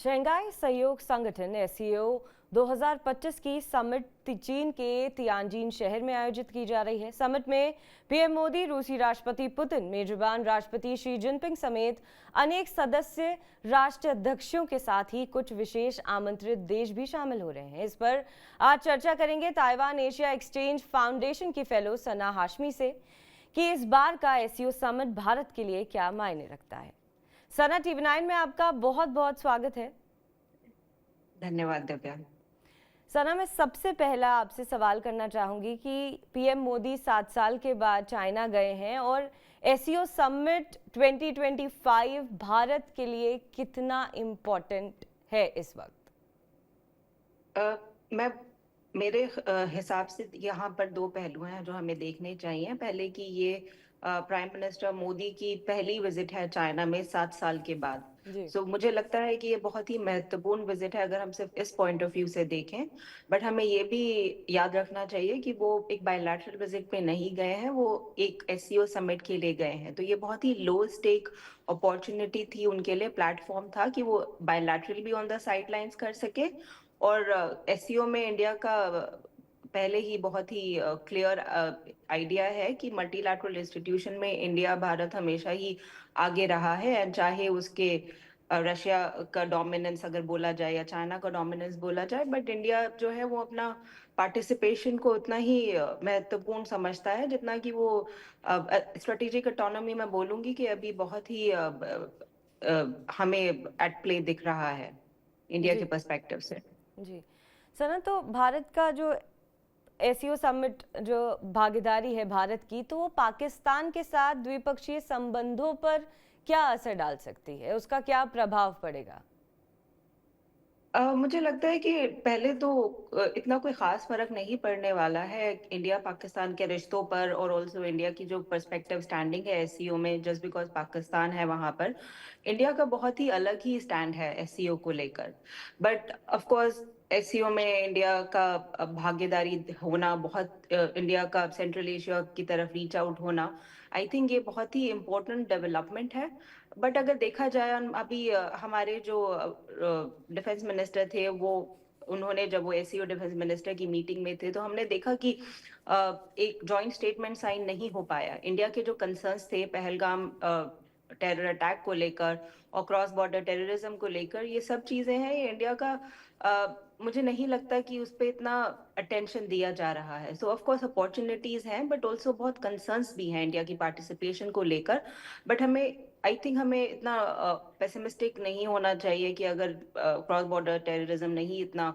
Shanghai सहयोग संगठन SCO 2025 की समिट चीन के तियानजिन शहर में आयोजित की जा रही है। समिट में पीएम मोदी, रूसी राष्ट्रपति पुतिन, मेजबान राष्ट्रपति शी जिनपिंग समेत अनेक सदस्य राष्ट्र अध्यक्षों के साथ ही कुछ विशेष आमंत्रित देश भी शामिल हो रहे हैं। इस पर आज चर्चा करेंगे ताइवान एशिया एक्सचेंज फाउंडेशन की फेलो सना हाशमी से कि इस बार का एससीओ समिट भारत के लिए क्या मायने रखता है। सना, TV9 में आपका बहुत बहुत स्वागत है। धन्यवाद दिव्या। सना, मैं सबसे पहला आपसे सवाल करना चाहूंगी कि पीएम मोदी 7 साल के बाद चाइना गए हैं और एससीओ समिट 2025 भारत के लिए कितना इम्पोर्टेंट है इस वक्त? मैं मेरे हिसाब से यहाँ पर दो पहलू हैं जो हमें देखने चाहिए। पहले कि ये प्राइम मिनिस्टर मोदी की पहली विजिट है चाइना में 7 साल के बाद। सो मुझे लगता है कि ये बहुत ही महत्वपूर्ण विजिट है अगर हम सिर्फ इस पॉइंट ऑफ व्यू से देखें। बट हमें ये भी याद रखना चाहिए कि वो एक बायलैटरल विजिट पे नहीं गए हैं, वो एक एससीओ समिट के लिए गए हैं। तो ये बहुत ही लो स्टेक अपॉर्चुनिटी थी उनके लिए, प्लेटफॉर्म था कि वो बायलैटरल भी ऑन द साइड लाइन्स कर सके। और एससीओ में इंडिया का पहले ही बहुत ही क्लियर आइडिया है कि मल्टीलैटरल इंस्टीट्यूशन में इंडिया, भारत हमेशा ही आगे रहा है। एंड चाहे उसके रशिया का डोमिनेंस अगर बोला जाए या चाइना का डोमिनेंस बोला जाए, बट इंडिया जो है वो अपना पार्टिसिपेशन को उतना ही महत्वपूर्ण समझता है जितना कि वो स्ट्रेटेजिक ऑटोनॉमी में बोलूंगी कि अभी बहुत ही हमें एट प्ले दिख रहा है इंडिया के पर्सपेक्टिव से। जी सना, तो भारत का जो एससीओ समिट जो भागीदारी है भारत की, तो वो पाकिस्तान के साथ द्विपक्षीय संबंधों पर क्या असर डाल सकती है? उसका क्या प्रभाव पड़ेगा? मुझे लगता है कि पहले तो इतना कोई खास फर्क नहीं पड़ने वाला है इंडिया पाकिस्तान के रिश्तों पर, और ऑल्सो इंडिया की जो पर्सपेक्टिव स्टैंडिंग है एससीओ में। जस्ट बिकॉज पाकिस्तान है वहां पर, इंडिया का बहुत ही अलग ही स्टैंड है एससीओ को लेकर। बट ऑफ कोर्स एससीओ में इंडिया का भागीदारी होना, बहुत इंडिया का सेंट्रल एशिया की तरफ रीच आउट होना, आई थिंक ये बहुत ही इम्पोर्टेंट डेवलपमेंट है। बट अगर देखा जाए अभी हमारे जो डिफेंस मिनिस्टर थे, वो उन्होंने जब वो एससीओ डिफेंस मिनिस्टर की मीटिंग में थे तो हमने देखा कि एक जॉइंट स्टेटमेंट साइन नहीं हो पाया। इंडिया के जो कंसर्न्स थे पहलगाम टेरर अटैक को लेकर और क्रॉस बॉर्डर टेररिज्म को लेकर, ये सब चीजें हैं, ये इंडिया का मुझे नहीं लगता कि उस पर इतना अटेंशन दिया जा रहा है। सो ऑफ कोर्स अपॉर्चुनिटीज हैं बट ऑल्सो बहुत कंसर्न्स भी हैं इंडिया की पार्टिसिपेशन को लेकर। बट हमें आई थिंक हमें इतना पेसिमिस्टिक नहीं होना चाहिए कि अगर क्रॉस बॉर्डर टेररिज्म नहीं इतना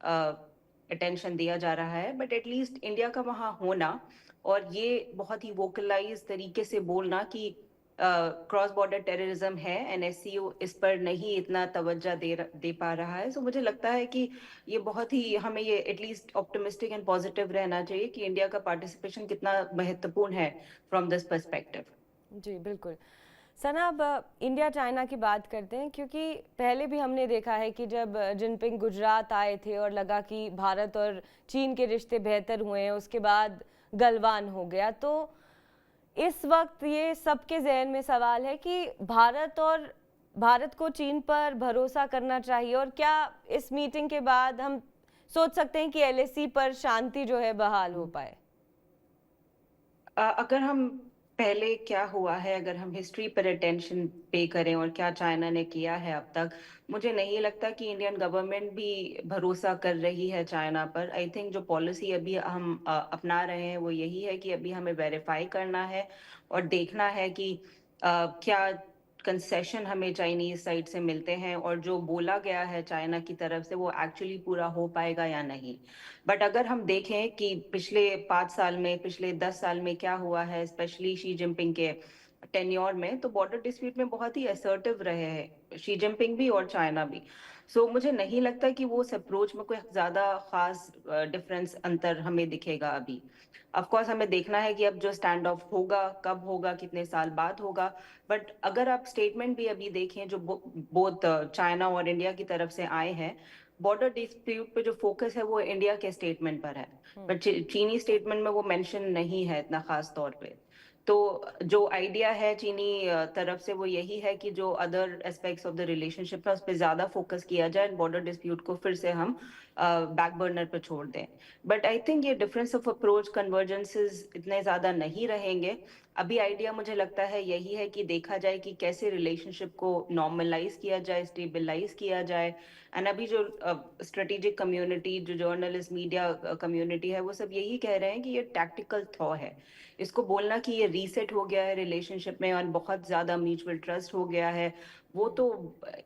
अटेंशन दिया जा रहा है, बट एटलीस्ट इंडिया का वहाँ होना और ये बहुत ही वोकलाइज तरीके से बोलना कि क्रॉस बॉर्डर टेररिज्म है, एनएससीओ इस पर नहीं इतना तवज्जो दे पा रहा है। सो मुझे लगता है कि ये बहुत ही हमें ये एटलीस्ट ऑप्टिमिस्टिक एंड पॉजिटिव रहना चाहिए कि इंडिया का पार्टिसिपेशन कितना महत्वपूर्ण है फ्रॉम दिस पर्सपेक्टिव। जी बिल्कुल। सना, अब इंडिया चाइना की बात करते हैं, क्योंकि पहले भी हमने देखा है कि जब जिनपिंग गुजरात आए थे और लगा कि भारत और चीन के रिश्ते बेहतर हुए हैं, उसके बाद गलवान हो गया। तो इस वक्त ये सबके जहन में सवाल है कि भारत को चीन पर भरोसा करना चाहिए, और क्या इस मीटिंग के बाद हम सोच सकते हैं कि एलएसी पर शांति जो है बहाल हो पाए? अगर हम पहले क्या हुआ है, अगर हम हिस्ट्री पर अटेंशन पे करें और क्या चाइना ने किया है अब तक, मुझे नहीं लगता कि इंडियन गवर्नमेंट भी भरोसा कर रही है चाइना पर। आई थिंक जो पॉलिसी अभी हम अपना रहे हैं वो यही है कि अभी हमें वेरीफाई करना है और देखना है कि क्या कंसेशन हमें चाइनीज साइड से मिलते हैं और जो बोला गया है चाइना की तरफ से वो एक्चुअली पूरा हो पाएगा या नहीं। बट अगर हम देखें कि पिछले 5 साल में, पिछले 10 साल में क्या हुआ है, स्पेशली शी जिनपिंग के टेन्योर में, तो बॉर्डर डिस्प्यूट में बहुत ही असर्टिव रहे हैं शी जिनपिंग भी और चाइना भी। सो मुझे नहीं लगता कि वो उस अप्रोच में कोई ज्यादा खास डिफरेंस अंतर हमें दिखेगा अभी। ऑफ कोर्स हमें देखना है कि अब जो स्टैंड ऑफ होगा कब होगा, कितने साल बाद होगा। बट अगर आप स्टेटमेंट भी अभी देखें जो बोथ चाइना और इंडिया की तरफ से आए हैं, बॉर्डर डिस्प्यूट पे जो फोकस है वो इंडिया के स्टेटमेंट पर है, बट चीनी स्टेटमेंट में वो मेंशन नहीं है इतना खास तौर पे। तो जो आइडिया है चीनी तरफ से वो यही है कि जो other aspects of the relationship है उस पे ज़्यादा फोकस किया जाए, बॉर्डर डिस्प्यूट को फिर से हम बैक बर्नर पे छोड़ दें। बट आई थिंक ये डिफरेंस ऑफ अप्रोच, कन्वर्जेंसेस इतने ज़्यादा नहीं रहेंगे। अभी आइडिया मुझे लगता है यही है कि देखा जाए कि कैसे रिलेशनशिप को नॉर्मलाइज किया जाए, स्टेबलाइज किया जाए। एंड अभी जो स्ट्रेटेजिक कम्युनिटी, जो जर्नलिस्ट, मीडिया कम्युनिटी है, वो सब यही कह रहे हैं कि ये टैक्टिकल थॉ है। इसको बोलना कि ये रीसेट हो गया है रिलेशनशिप में और बहुत ज़्यादा म्यूचुअल ट्रस्ट हो गया है, वो तो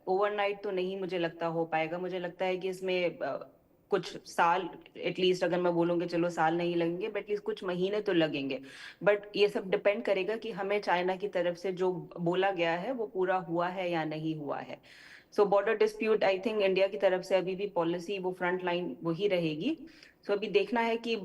ओवरनाइट तो नहीं मुझे लगता हो पाएगा। मुझे लगता है कि इसमें कुछ साल, एटलीस्ट अगर मैं बोलूँगी चलो साल नहीं लगेंगे, बट एटलीस्ट कुछ महीने तो लगेंगे। बट ये सब डिपेंड करेगा कि हमें चाइना की तरफ से जो बोला गया है वो पूरा हुआ है या नहीं हुआ है। So border dispute, I think India की तरफ से अभी भी पॉलिसी वो फ्रंट लाइन वही रहेगी। सो अभी देखना है कि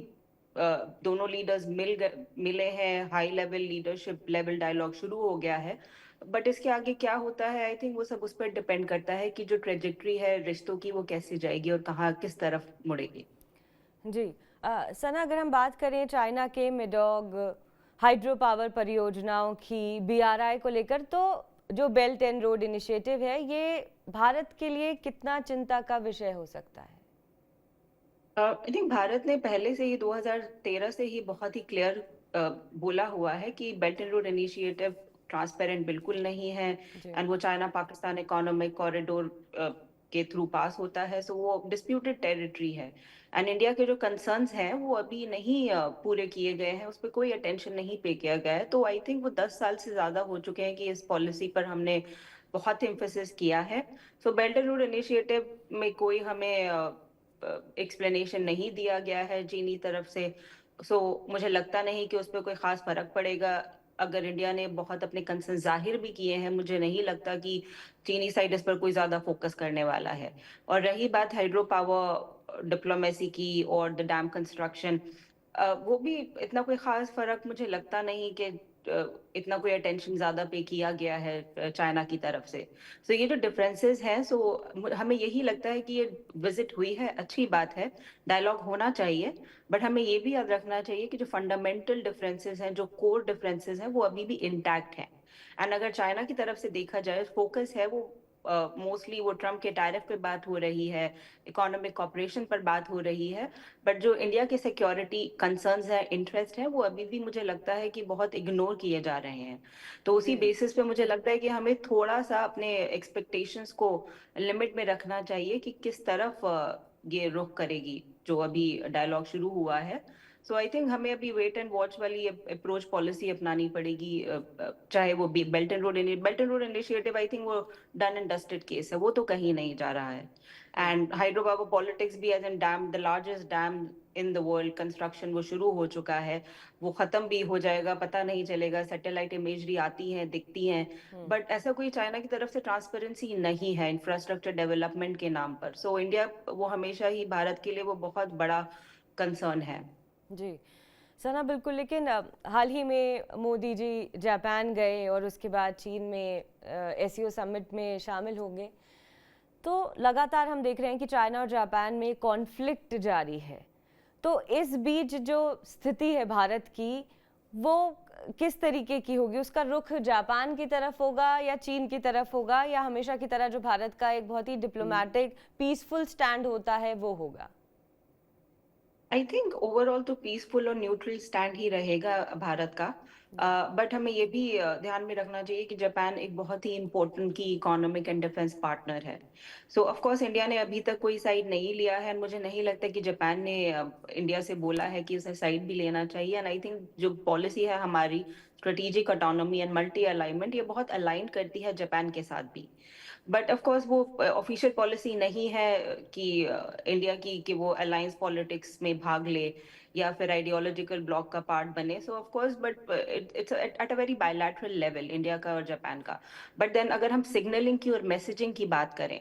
दोनों लीडर्स मिले हैं, high level leadership level dialogue शुरू हो गया है। बट इसके आगे क्या होता है, आई थिंक वो सब उस पर डिपेंड करता है कि जो ट्रेजेक्ट्री है रिश्तों की वो कैसे जाएगी और कहाँ किस तरफ मुड़ेगी। जी। सना, अगर हम बात करें चाइना के मेडोग हाइड्रो पावर परियोजनाओं की बीआरआई को लेकर, तो जो बेल्ट एंड रोड इनिशिएटिव है, ये भारत के लिए कितना चिंता का विषय हो सकता है? आई थिंक भारत ने पहले से ही 2013 से ही बहुत ही क्लियर बोला हुआ है कि belt and road initiative transparent बिल्कुल नहीं है। जी। एंड वो चाइना पाकिस्तान इकोनॉमिक कॉरिडोर के थ्रू पास होता है, सो वो डिस्प्यूटेड टेरिटरी है। एंड इंडिया के जो कंसर्न्स हैं वो अभी नहीं पूरे किए गए हैं, उस पर कोई अटेंशन नहीं पे किया गया है। तो आई थिंक वो 10 साल से ज्यादा हो चुके हैं कि इस पॉलिसी पर हमने बहुत एम्फेसिस किया है। सो बेल्ट एंड रोड इनिशिएटिव में कोई हमें एक्सप्लेनेशन नहीं दिया गया है चीनी तरफ से। सो मुझे लगता नहीं कि उस पर कोई खास फर्क पड़ेगा। अगर इंडिया ने बहुत अपने कंसर्न जाहिर भी किए हैं, मुझे नहीं लगता कि चीनी साइड इस पर कोई ज्यादा फोकस करने वाला है। और रही बात हाइड्रो पावर डिप्लोमेसी की और द डैम कंस्ट्रक्शन, वो भी इतना कोई खास फर्क मुझे लगता नहीं कि इतना कोई अटेंशन ज्यादा पे किया गया है चाइना की तरफ से। सो ये जो डिफरेंसेस हैं, सो हमें यही लगता है कि ये विजिट हुई है, अच्छी बात है, डायलॉग होना चाहिए। बट हमें ये भी याद रखना चाहिए कि जो फंडामेंटल डिफरेंसेस हैं, जो कोर डिफरेंसेस हैं, वो अभी भी इंटैक्ट हैं। एंड अगर चाइना की तरफ से देखा जाए, फोकस है वो मोस्टली वो ट्रम्प के टैरिफ पे बात हो रही है, इकोनॉमिक कॉपरेशन पर बात हो रही है। बट जो इंडिया के सिक्योरिटी कंसर्न्स है, इंटरेस्ट है, वो अभी भी मुझे लगता है कि बहुत इग्नोर किए जा रहे हैं। तो उसी जी। बेसिस पे मुझे लगता है कि हमें थोड़ा सा अपने एक्सपेक्टेशंस को लिमिट में रखना चाहिए कि किस तरफ ये रुख करेगी जो अभी डायलॉग शुरू हुआ है। सो आई थिंक हमें अभी वेट एंड वॉच वाली अप्रोच पॉलिसी अपनानी पड़ेगी। चाहे वो belt and road initiative, I think वो डन एंड डस्टेड केस है, वो तो कहीं नहीं जा रहा है। एंड हाइड्रो पावर पॉलिटिक्स भी, as an dam, the largest dam in the world, construction वो शुरू हो चुका है, वो खत्म भी हो जाएगा, पता नहीं चलेगा। सैटेलाइट इमेजरी आती हैं, दिखती हैं, बट ऐसा कोई चाइना की तरफ से ट्रांसपेरेंसी नहीं है इंफ्रास्ट्रक्चर डेवलपमेंट के नाम पर। सो इंडिया वो हमेशा ही भारत के लिए वो बहुत बड़ा कंसर्न है। जी। सना, बिल्कुल। लेकिन हाल ही में मोदी जी जापान गए और उसके बाद चीन में एससीओ समिट में शामिल होंगे। तो लगातार हम देख रहे हैं कि चाइना और जापान में कॉन्फ्लिक्ट जारी है। तो इस बीच जो स्थिति है भारत की, वो किस तरीके की होगी? उसका रुख जापान की तरफ होगा या चीन की तरफ होगा, या हमेशा की तरह जो भारत का एक बहुत ही डिप्लोमेटिक पीसफुल स्टैंड होता है वो होगा? आई थिंक ओवरऑल तो पीसफुल और न्यूट्रल स्टैंड ही रहेगा भारत का। बट हमें ये भी ध्यान में रखना चाहिए कि जापान एक बहुत ही इम्पोर्टेंट की इकोनॉमिक एंड डिफेंस पार्टनर है। सो ऑफ कोर्स इंडिया ने अभी तक कोई साइड नहीं लिया है, मुझे नहीं लगता कि जापान ने इंडिया से बोला है कि उसे साइड भी लेना चाहिए। एंड आई थिंक जो पॉलिसी है हमारी, strategic autonomy and multi alignment, ये बहुत अलाइन करती है जापान के साथ भी। बट ऑफ कोर्स वो ऑफिशियल पॉलिसी नहीं है कि इंडिया की कि वो अलायंस पॉलिटिक्स में भाग ले या फिर आइडियोलॉजिकल ब्लॉक का पार्ट बने। सो of course, but it's at a very bilateral level, India का और जापान का। बट देन अगर हम सिग्नलिंग की और मैसेजिंग की बात करें,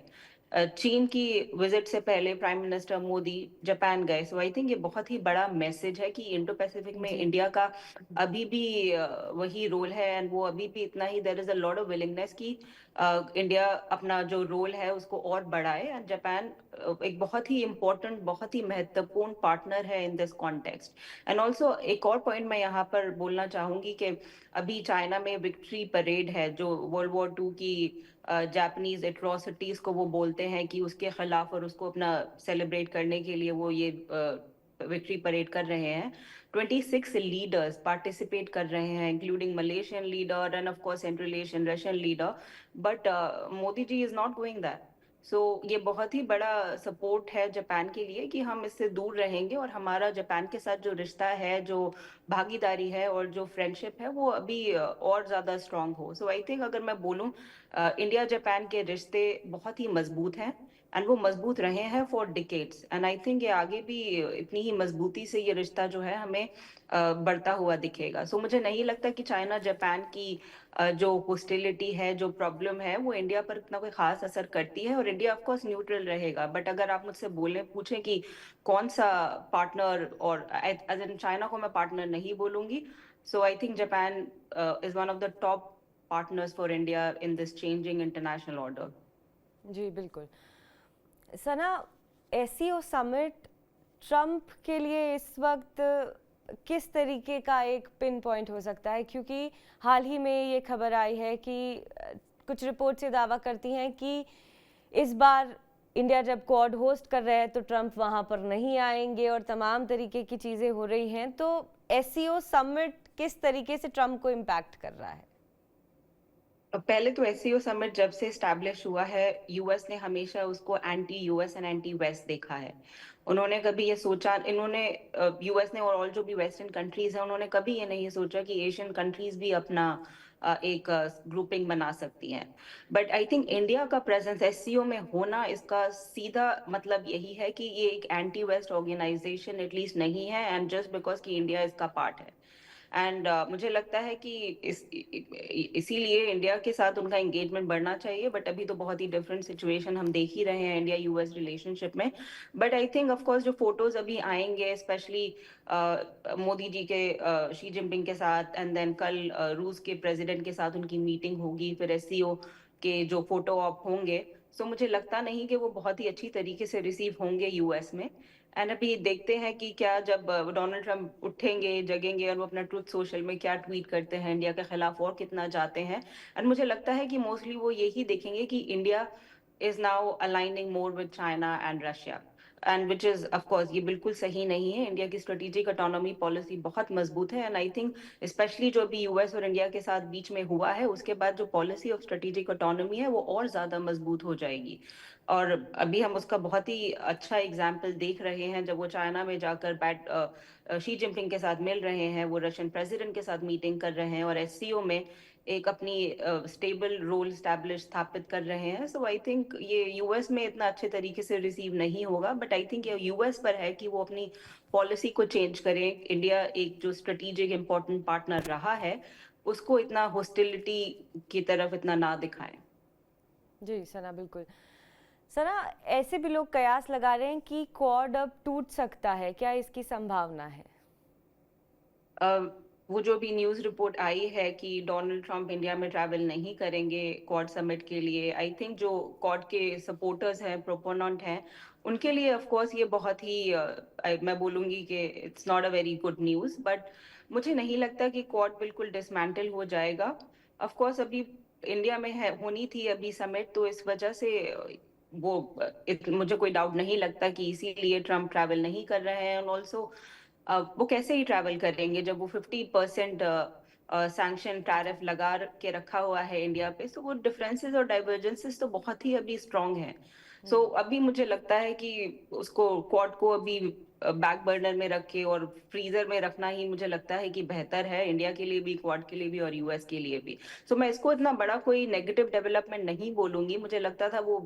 चीन की विजिट से पहले प्राइम मिनिस्टर मोदी जापान गए। सो आई थिंक ये बहुत ही बड़ा मैसेज है कि इंडो पैसिफिक में जी। इंडिया का अभी भी वही रोल है। एंड वो अभी भी इतना ही, there is a lot of willingness की इंडिया अपना जो रोल है उसको और बढ़ाए, एंड जापान एक बहुत ही इम्पोर्टेंट, बहुत ही महत्वपूर्ण पार्टनर है in this context. And also एक और पॉइंट मैं यहाँ पर बोलना चाहूंगी कि अभी चाइना में विक्ट्री परेड है, जो वर्ल्ड वॉर 2 की जापानीज एट्रोसिटीज को वो बोलते हैं कि उसके खिलाफ, और उसको अपना सेलिब्रेट करने के लिए वो ये विक्ट्री परेड कर रहे हैं। 26 लीडर्स पार्टिसिपेट कर रहे हैं, including Malaysian leader and of course central Asian Russian leader, but Modi ji is not going that. So ये बहुत ही बड़ा सपोर्ट है जापान के लिए कि हम इससे दूर रहेंगे, और हमारा जापान के साथ जो रिश्ता है, जो भागीदारी है और जो फ्रेंडशिप है, वो अभी और ज्यादा स्ट्रांग हो। सो आई थिंक अगर मैं बोलूं, इंडिया जापान के रिश्ते बहुत ही मजबूत हैं, एंड वो मजबूत रहे हैं for decades, and I think ये आगे भी इतनी ही मजबूती से ये रिश्ता जो है हमें बढ़ता हुआ दिखेगा। सो मुझे नहीं लगता कि चाइना जापान की जो होस्टिलिटी है, जो प्रॉब्लम है, वो इंडिया पर इतना कोई खास असर करती है, और इंडिया ऑफ कोर्स न्यूट्रल रहेगा। बट अगर आप मुझसे बोले पूछें कि कौन सा पार्टनर, और एज इन चाइना को मैं पार्टनर नहीं बोलूंगी, so I think Japan is one of the top partners for India in this changing international order. जी बिल्कुल। सना, एससीओ समिट ट्रंप के लिए इस वक्त किस तरीके का एक पिन पॉइंट हो सकता है, क्योंकि हाल ही में ये खबर आई है कि कुछ रिपोर्ट से दावा करती हैं कि इस बार इंडिया जब क्वाड होस्ट कर रहा है तो ट्रंप वहां पर नहीं आएंगे, और तमाम तरीके की चीज़ें हो रही हैं। तो एससीओ समिट किस तरीके से ट्रंप को इम्पैक्ट कर रहा है? पहले तो एससीओ समिट जब से स्टैब्लिश हुआ है, यूएस ने हमेशा उसको anti US and anti west देखा है। उन्होंने कभी ये सोचा, इन्होंने यूएस ने और ऑल जो भी वेस्टर्न कंट्रीज हैं, उन्होंने कभी ये नहीं सोचा कि एशियन कंट्रीज भी अपना एक ग्रुपिंग बना सकती हैं। बट आई थिंक इंडिया का प्रेजेंस एससीओ में होना, इसका सीधा मतलब यही है कि ये एक एंटी वेस्ट ऑर्गेनाइजेशन एटलीस्ट नहीं है, एंड जस्ट बिकॉज कि इंडिया इसका पार्ट है। एंड मुझे लगता है कि इसीलिए इंडिया के साथ उनका एंगेजमेंट बढ़ना चाहिए। बट अभी तो बहुत ही डिफरेंट सिचुएशन हम देख ही रहे हैं इंडिया यूएस रिलेशनशिप में। But I think of course जो फोटोज अभी आएंगे, स्पेशली मोदी जी के शी जिनपिंग के साथ, एंड देन कल रूस के प्रेसिडेंट के साथ उनकी मीटिंग होगी, फिर एससीओ के जो फोटो ऑप होंगे, सो मुझे लगता नहीं कि वो बहुत ही अच्छी तरीके से रिसीव होंगे यूएस में। एंड अभी देखते हैं कि क्या जब डोनाल्ड ट्रंप उठेंगे, जगेंगे, और वो अपना ट्रुथ सोशल में क्या ट्वीट करते हैं, इंडिया के खिलाफ और कितना जाते हैं। एंड मुझे लगता है कि मोस्टली वो यही देखेंगे कि India is now aligning more with China and Russia, and which is of course ये बिल्कुल सही नहीं है। इंडिया की स्ट्रेटेजिक ऑटोनॉमी पॉलिसी बहुत मजबूत है, एंड आई थिंक स्पेशली जो भी यूएस और इंडिया के साथ बीच में हुआ है, उसके बाद जो पॉलिसी ऑफ स्ट्रेटेजिक ऑटोनॉमी है वो और ज्यादा मजबूत हो जाएगी। और अभी हम उसका बहुत ही अच्छा एग्जाम्पल देख रहे हैं, जब वो चाइना में जाकर शी जिनपिंग के साथ मिल रहे हैं, वो रशियन प्रेसिडेंट के साथ मीटिंग कर रहे हैं, और एससीओ में एक अपनी स्टेबल रोल स्टैब्लिश स्थापित कर रहे हैं। सो आई थिंक ये यूएस में इतना अच्छे तरीके से रिसीव नहीं होगा, बट आई थिंक ये यूएस पर है कि वो अपनी पॉलिसी को चेंज करें। इंडिया एक जो स्ट्रेटेजिक इंपॉर्टेंट पार्टनर रहा है, उसको इतना हॉस्टिलिटी की तरफ इतना ना दिखाएं। जी सना, बिल्कुल। सना, ऐसे भी लोग कयास लगा रहे हैं कि क्वाड अब टूट सकता है, क्या इसकी संभावना है? वो जो भी न्यूज़ रिपोर्ट आई है कि डोनाल्ड ट्रंप इंडिया में ट्रैवल नहीं करेंगे क्वाड समिट के लिए, आई थिंक जो क्वाड के सपोर्टर्स हैं, प्रोपोनेंट हैं, उनके लिए ऑफ कोर्स ये बहुत ही मैं बोलूँगी कि it's not a very good news. But मुझे नहीं लगता कि क्वाड बिल्कुल डिसमेंटल हो जाएगा। ऑफ कोर्स अभी इंडिया में है, होनी थी अभी समिट, तो इस वजह से वो मुझे कोई डाउट नहीं लगता कि इसीलिए ट्रंप ट्रैवल नहीं कर रहे हैं। और ऑल्सो वो कैसे ही ट्रैवल करेंगे जब वो 50% सैंक्शन टैरिफ लगा के रखा हुआ है इंडिया पे। सो वो डिफरेंसेस और डाइवर्जेंसेस तो बहुत ही अभी स्ट्रांग हैं। सो अभी मुझे लगता है कि उसको क्वाड को अभी बैक बर्नर में रख के और फ्रीजर में रखना ही मुझे लगता है कि बेहतर है, इंडिया के लिए भी, क्वाड के लिए भी, और यूएस के लिए भी। सो मैं इसको इतना बड़ा कोई नेगेटिव डेवलपमेंट नहीं बोलूंगी। मुझे लगता था वो,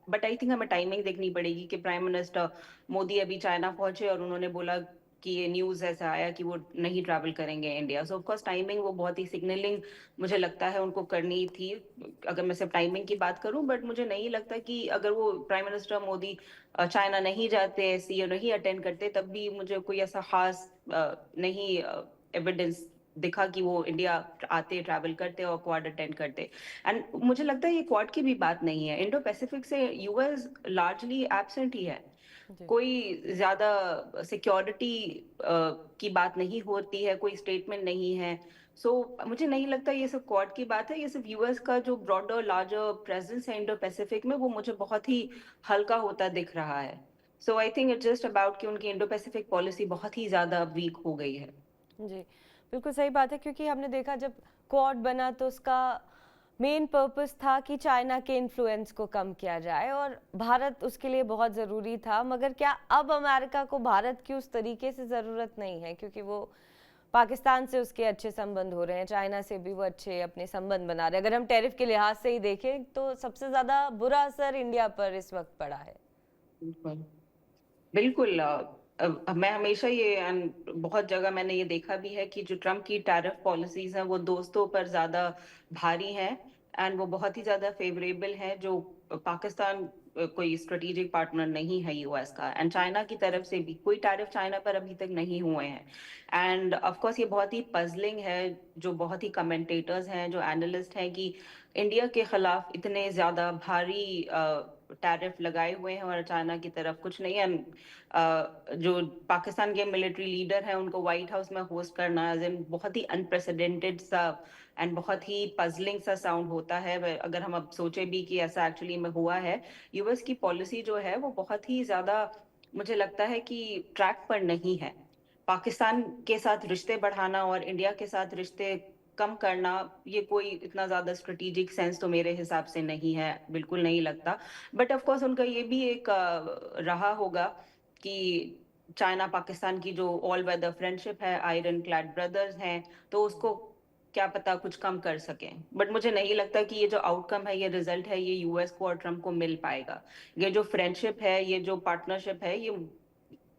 बट आई थिंक हमें टाइमिंग देखनी पड़ेगी कि प्राइम मिनिस्टर मोदी अभी चाइना पहुंचे और उन्होंने बोला कि ये न्यूज़ ऐसा आया कि वो नहीं ट्रैवल करेंगे इंडिया। सो ऑफकोर्स टाइमिंग वो बहुत ही सिग्नलिंग मुझे लगता है उनको करनी थी, अगर मैं सिर्फ टाइमिंग की बात करूं। बट मुझे नहीं लगता कि अगर वो प्राइम मिनिस्टर मोदी चाइना नहीं जाते, सीओ नहीं अटेंड करते, तब भी मुझे कोई ऐसा खास नहीं एविडेंस दिखा कि वो इंडिया आते, ट्रैवल करते और क्वाड अटेंड करते। एंड मुझे लगता है ये क्वाड की भी बात नहीं है, इंडो पैसिफिक से यूएस लार्जली एब्सेंट ही है। जी। कोई ज़्यादा सिक्योरिटी की बात नहीं होती है, कोई स्टेटमेंट नहीं है। सो मुझे नहीं लगता ये सिर्फ़ क्वाड की बात है, ये सिर्फ़ यूएस का जो ब्रॉडर लार्जर प्रेज़ेंस है इंडो पैसिफिक में, वो मुझे बहुत ही हल्का होता दिख रहा है। So I think it's just about कि उनकी इंडो पैसिफिक पॉलिसी बहुत ही ज़्यादा वीक हो गई है। जी, बिल्कुल सही बात है क्योंकि हमने देखा जब क्वाड बना तो उसका मेन पर्पस था कि चाइना के इन्फ्लुएंस को कम किया जाए और भारत उसके लिए बहुत ज़रूरी था। मगर क्या अब अमेरिका को भारत की उस तरीके से ज़रूरत नहीं है क्योंकि वो पाकिस्तान से उसके अच्छे संबंध हो रहे हैं, चाइना से भी वो अच्छे अपने संबंध बना रहे हैं। अगर हम टैरिफ के लिहाज से ही देखें तो सबसे ज़्यादा बुरा असर इंडिया पर इस वक्त पड़ा है। बिल्कुल। बिल्कुल मैं हमेशा ये बहुत जगह मैंने ये देखा भी है कि जो ट्रम्प की टैरिफ पॉलिसीज हैं वो दोस्तों पर ज्यादा भारी हैं एंड वो बहुत ही ज्यादा फेवरेबल हैं जो पाकिस्तान कोई स्ट्रेटेजिक पार्टनर नहीं है यूएस का एंड चाइना की तरफ से भी कोई टैरिफ चाइना पर अभी तक नहीं हुए हैं एंड ऑफ कोर्स ये बहुत ही पजलिंग है जो बहुत ही कमेंटेटर्स हैं जो एनालिस्ट हैं कि इंडिया के खिलाफ इतने ज्यादा भारी टैरिफ लगाए हुए हैं और चाइना की तरफ कुछ नहीं है। जो पाकिस्तान के मिलिट्री लीडर हैं उनको व्हाइट हाउस में होस्ट करना एज इन बहुत ही अनप्रेसिडेंटेड सा एंड बहुत ही पजलिंग सा साउंड होता है अगर हम अब सोचे भी कि ऐसा एक्चुअली में हुआ है। यूएस की पॉलिसी जो है वो बहुत ही ज्यादा मुझे लगता है कि ट्रैक पर नहीं है। पाकिस्तान के साथ रिश्ते बढ़ाना और इंडिया के साथ रिश्ते कम करना ये कोई इतना ज्यादा स्ट्रेटेजिक सेंस तो मेरे हिसाब से नहीं है, बिल्कुल नहीं लगता। बट ऑफ कोर्स उनका ये भी एक रहा होगा कि चाइना पाकिस्तान की जो ऑल वेदर फ्रेंडशिप है, आयरन क्लैड ब्रदर्स हैं, तो उसको क्या पता कुछ कम कर सकें। बट मुझे नहीं लगता कि ये जो आउटकम है, ये रिजल्ट है, ये यूएस को और ट्रम्प को मिल पाएगा। ये जो फ्रेंडशिप है, ये जो पार्टनरशिप है, ये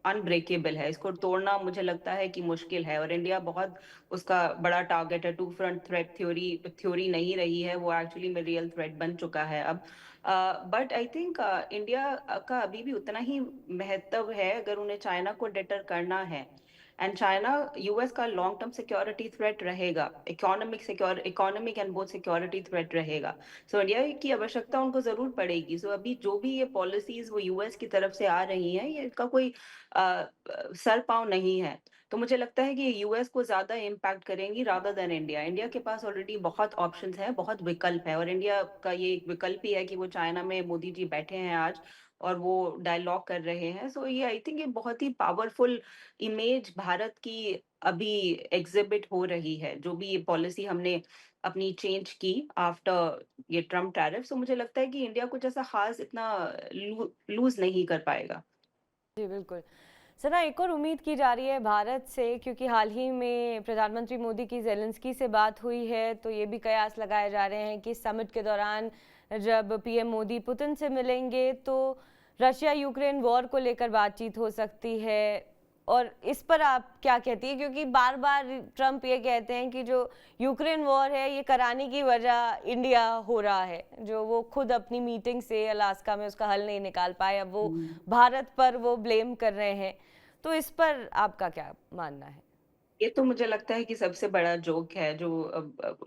अनब्रेकेबल है, इसको तोड़ना मुझे लगता है कि मुश्किल है और इंडिया बहुत उसका बड़ा टारगेट है। Two front threat theory theory नहीं रही है, वो एक्चुअली में रियल थ्रेट बन चुका है अब। बट आई थिंक इंडिया का अभी भी उतना ही महत्व है अगर उन्हें चाइना को डिटर करना है एंड चाइना यूएस का लॉन्ग टर्म सिक्योरिटी थ्रेट रहेगा, economic and both security threat रहेगा। सो इंडिया की आवश्यकता उनको जरूर पड़ेगी। सो अभी जो भी ये पॉलिसीज वो यूएस की तरफ से आ रही हैं, ये इसका कोई सर पाँव नहीं है। तो मुझे लगता है कि ये यूएस को ज्यादा इम्पैक्ट करेंगी रादर देन इंडिया। इंडिया के पास ऑलरेडी बहुत ऑप्शंस हैं, बहुत विकल्प है और इंडिया का ये एक विकल्प ही है कि वो चाइना में मोदी जी बैठे हैं आज और वो डायलॉग कर रहे हैं। सो ये आई थिंक ये बहुत ही पावरफुल इमेज भारत की अभी एग्जिबिट हो रही है, जो भी ये पॉलिसी हमने अपनी चेंज की आफ्टर ये ट्रम्प टैरिफ। सो मुझे लगता है कि इंडिया कुछ ऐसा खास इतना लूज नहीं कर पाएगा। जी, बिल्कुल। सना एक और उम्मीद की जा रही है भारत से क्योंकि हाल ही में प्रधानमंत्री मोदी की ज़ेलेंस्की से बात हुई है तो ये भी कयास लगाए जा रहे हैं कि समिट के दौरान जब पीएम मोदी पुतिन से मिलेंगे तो रशिया यूक्रेन वॉर को लेकर बातचीत हो सकती है। और इस पर आप क्या कहती हैं क्योंकि बार बार ट्रम्प ये कहते हैं कि जो यूक्रेन वॉर है ये कराने की वजह इंडिया हो रहा है, जो वो खुद अपनी मीटिंग से अलास्का में उसका हल नहीं निकाल पाए, अब वो भारत पर वो ब्लेम कर रहे हैं। तो इस पर आपका क्या मानना है? ये तो मुझे लगता है कि सबसे बड़ा जोक है जो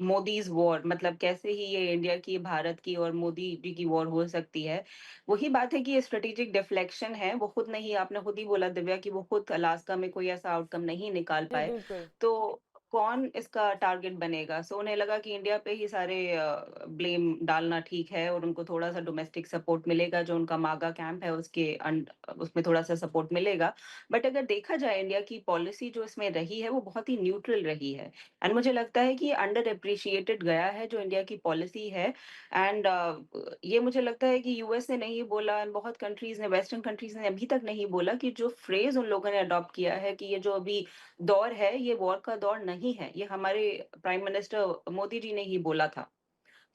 मोदीज वॉर, मतलब कैसे ही ये इंडिया की, भारत की और मोदी जी की वॉर हो सकती है। वही बात है कि ये स्ट्रेटेजिक डिफ्लेक्शन है, वो खुद नहीं, आपने खुद ही बोला दिव्या कि वो खुद अलास्का में कोई ऐसा आउटकम नहीं निकाल जी, पाए। बिल्कुल। तो कौन इसका टारगेट बनेगा? सो उन्हें लगा कि इंडिया पे ही सारे ब्लेम डालना ठीक है और उनको थोड़ा सा डोमेस्टिक सपोर्ट मिलेगा, जो उनका मागा कैंप है उसमें थोड़ा सा सपोर्ट मिलेगा। बट अगर देखा जाए इंडिया की पॉलिसी जो इसमें रही है वो बहुत ही न्यूट्रल रही है एंड मुझे लगता है कि अंडर अप्रिशिएटेड गया है जो इंडिया की पॉलिसी है। एंड ये मुझे लगता है कि यूएस ने नहीं बोला एंड बहुत कंट्रीज ने, वेस्टर्न कंट्रीज ने अभी तक नहीं बोला कि जो फ्रेज उन लोगों ने अडॉप्ट किया है कि ये जो अभी दौर है ये वॉर का दौर नहीं है, ये हमारे प्राइम मिनिस्टर मोदी जी ने ही बोला था।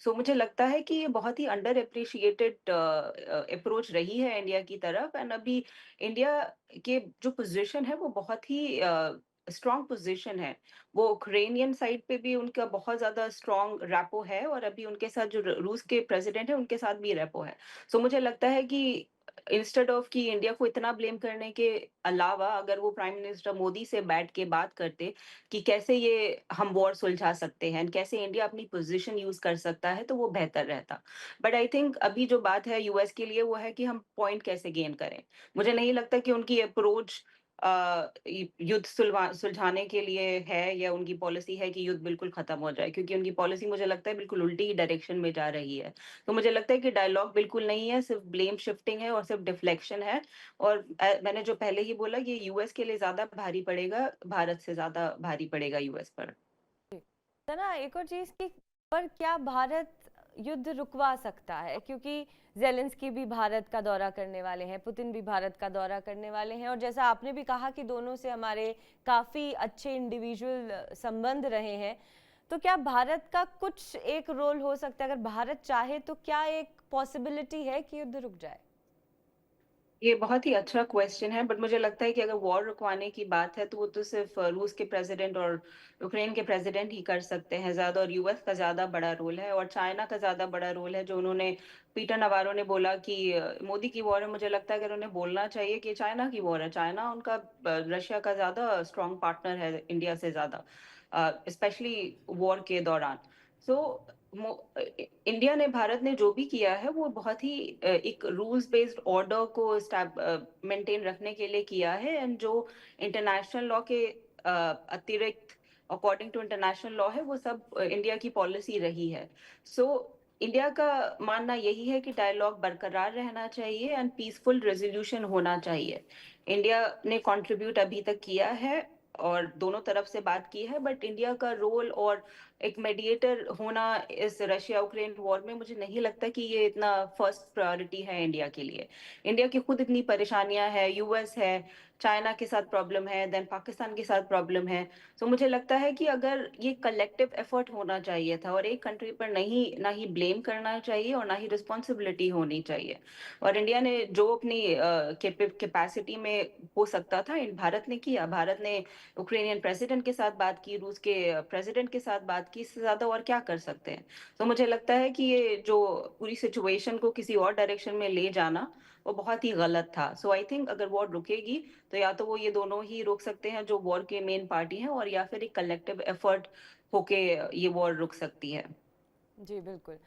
सो मुझे लगता है कि ये बहुत ही अंडर एप्रिशिएटेड अप्रोच रही है इंडिया की तरफ एंड अभी इंडिया के जो पोजीशन है वो बहुत ही स्ट्रॉन्ग पोजीशन है। वो यूक्रेनियन साइड पे भी उनका बहुत ज्यादा स्ट्रॉन्ग रैपो है और अभी उनके साथ जो रूस के प्रेसिडेंट है उनके साथ भी रैपो है। सो मुझे लगता है कि इंस्टेड ऑफ कि इंडिया को इतना ब्लेम करने के अलावा अगर वो प्राइम मिनिस्टर मोदी से बैठ के बात करते कि कैसे ये हम वॉर सुलझा सकते हैं, कैसे इंडिया अपनी पोजीशन यूज कर सकता है, तो वो बेहतर रहता। बट आई थिंक अभी जो बात है यूएस के लिए वो है कि हम पॉइंट कैसे गेन करें। मुझे नहीं लगता कि उनकी अप्रोच युद्ध सुलझाने के लिए है, या उनकी पॉलिसी है कि युद्ध बिल्कुल खत्म हो जाए, क्योंकि उनकी पॉलिसी मुझे लगता है बिल्कुल उल्टी ही डायरेक्शन में जा रही है। तो मुझे लगता है कि डायलॉग बिल्कुल नहीं है, सिर्फ ब्लेम शिफ्टिंग है और सिर्फ डिफ्लेक्शन है। और मैंने जो पहले ही बोला, ये यूएस के लिए ज्यादा भारी पड़ेगा, भारत से ज्यादा भारी पड़ेगा यूएस पर। तो ना एक और चीज की, पर क्या भारत युद्ध रुकवा सकता है? क्योंकि जेलेंस्की भी भारत का दौरा करने वाले हैं, पुतिन भी भारत का दौरा करने वाले हैं, और जैसा आपने भी कहा कि दोनों से हमारे काफी अच्छे इंडिविजुअल संबंध रहे हैं, तो क्या भारत का कुछ एक रोल हो सकता है? अगर भारत चाहे तो क्या एक पॉसिबिलिटी है कि युद्ध रुक जाए? ये बहुत ही अच्छा क्वेश्चन है, बट मुझे लगता है कि अगर वॉर रुकवाने की बात है तो वो तो सिर्फ रूस के प्रेसिडेंट और यूक्रेन के प्रेसिडेंट ही कर सकते हैं ज्यादा, और यूएस का ज्यादा बड़ा रोल है और चाइना का ज्यादा बड़ा रोल है। जो उन्होंने, पीटर नवारो ने बोला कि मोदी की वॉर है, मुझे लगता है कि उन्हें बोलना चाहिए कि चाइना की वॉर है। चाइना उनका रशिया का ज्यादा स्ट्रॉन्ग पार्टनर है इंडिया से ज्यादा, स्पेशली वॉर के दौरान। सो इंडिया ने, भारत ने जो भी किया है वो बहुत ही एक रूल्स बेस्ड ऑर्डर को मेंटेन रखने के लिए किया है, एंड जो इंटरनेशनल लॉ के अतिरिक्त, अकॉर्डिंग टू इंटरनेशनल लॉ है, वो सब इंडिया की पॉलिसी रही है। सो इंडिया का मानना यही है कि डायलॉग बरकरार रहना चाहिए एंड पीसफुल रेजोल्यूशन होना चाहिए। इंडिया ने कंट्रीब्यूट अभी तक किया है और दोनों तरफ से बात की है, बट इंडिया का रोल और एक मेडिएटर होना इस रशिया यूक्रेन वॉर में, मुझे नहीं लगता कि ये इतना फर्स्ट प्रायोरिटी है इंडिया के लिए। इंडिया की खुद इतनी परेशानियां है, यूएस है, चाइना के साथ प्रॉब्लम है, देन पाकिस्तान के साथ प्रॉब्लम है। तो मुझे लगता है कि अगर ये कलेक्टिव एफर्ट होना चाहिए था, और एक कंट्री पर नहीं, ना ही ब्लेम करना चाहिए और ना ही रिस्पॉन्सिबिलिटी होनी चाहिए। और इंडिया ने जो अपनी कैपेसिटी में हो सकता था, भारत ने किया। भारत ने यूक्रेनियन प्रेसिडेंट के साथ बात की, रूस के प्रेसिडेंट के साथ बात की, इससे ज्यादा और क्या कर सकते हैं। तो मुझे लगता है कि ये जो पूरी सिचुएशन को किसी और डायरेक्शन में ले जाना, वो बहुत ही गलत था। सो आई थिंक अगर वॉर रुकेगी तो या तो वो ये दोनों ही रोक सकते हैं जो वॉर के मेन पार्टी हैं, और या फिर एक कलेक्टिव एफर्ट होके ये वॉर रुक सकती है। जी बिल्कुल।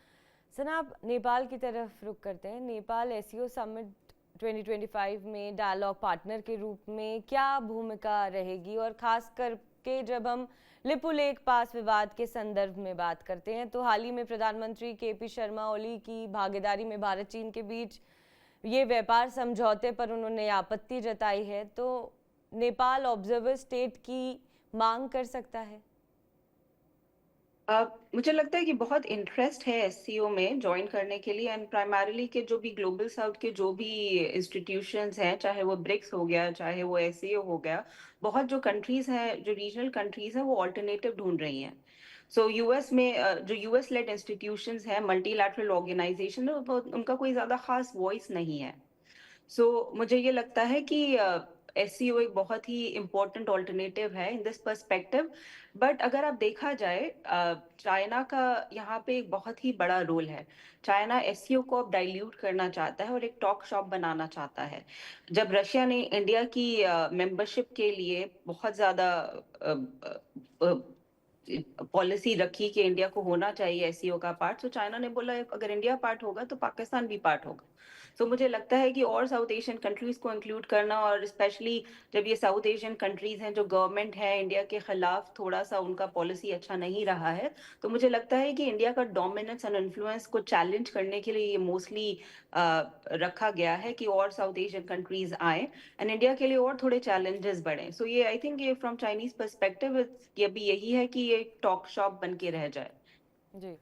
सना, आप नेपाल की तरफ रुख करते हैं। नेपाल एससीओ समिट 2025 में डायलॉग पार्टनर के रूप में क्या भूमिका रहेगी? और खास करके जब हम लिपुलेख पास विवाद के संदर्भ में बात करते हैं, तो हाल ही में प्रधानमंत्री केपी शर्मा ओली की भागीदारी में भारत चीन के बीच ये व्यापार समझौते पर उन्होंने आपत्ति जताई है, तो नेपाल ऑब्जर्वर स्टेट की मांग कर सकता है? मुझे लगता है कि बहुत इंटरेस्ट है एससीओ में ज्वाइन करने के लिए, एंड प्राइमरीली के जो भी ग्लोबल साउथ के जो भी इंस्टीट्यूशंस हैं, चाहे वो ब्रिक्स हो गया, चाहे वो एससीओ हो गया, बहुत जो कंट्रीज हैं, जो रीजनल कंट्रीज हैं, वो ऑल्टरनेटिव ढूंढ रही हैं। सो यूएस में जो यूएस लेड इंस्टीट्यूशंस हैं, मल्टीलैटरल ऑर्गेनाइजेशन है, उनका कोई ज्यादा खास वॉइस नहीं है। मुझे ये लगता है कि एससीओ एक बहुत ही इम्पोर्टेंट ऑल्टरनेटिव है इन दिस पर्सपेक्टिव। बट अगर आप देखा जाए, चाइना का यहाँ पे एक बहुत ही बड़ा रोल है। चाइना एससीओ को अब डाइल्यूट करना चाहता है और एक टॉक शॉप बनाना चाहता है। जब रशिया ने इंडिया की मेंबरशिप के लिए बहुत ज्यादा पॉलिसी रखी कि इंडिया को होना चाहिए एससीओ का पार्ट, तो चाइना ने बोला अगर इंडिया पार्ट होगा तो पाकिस्तान भी पार्ट होगा। मुझे लगता है कि और साउथ एशियन कंट्रीज को इंक्लूड करना, और स्पेशली जब ये साउथ एशियन कंट्रीज हैं जो गवर्नमेंट है इंडिया के खिलाफ, थोड़ा सा उनका पॉलिसी अच्छा नहीं रहा है, तो मुझे लगता है कि इंडिया का डोमिनेंस एंड इन्फ्लुएंस को चैलेंज करने के लिए ये मोस्टली रखा गया है कि और साउथ एशियन कंट्रीज आए एंड इंडिया के लिए और थोड़े चैलेंजेस बढ़े। ये आई थिंक ये फ्रॉम चाइनीज पर्सपेक्टिव ये भी यही है कि ये टॉक शॉप बन के रह जाए। जी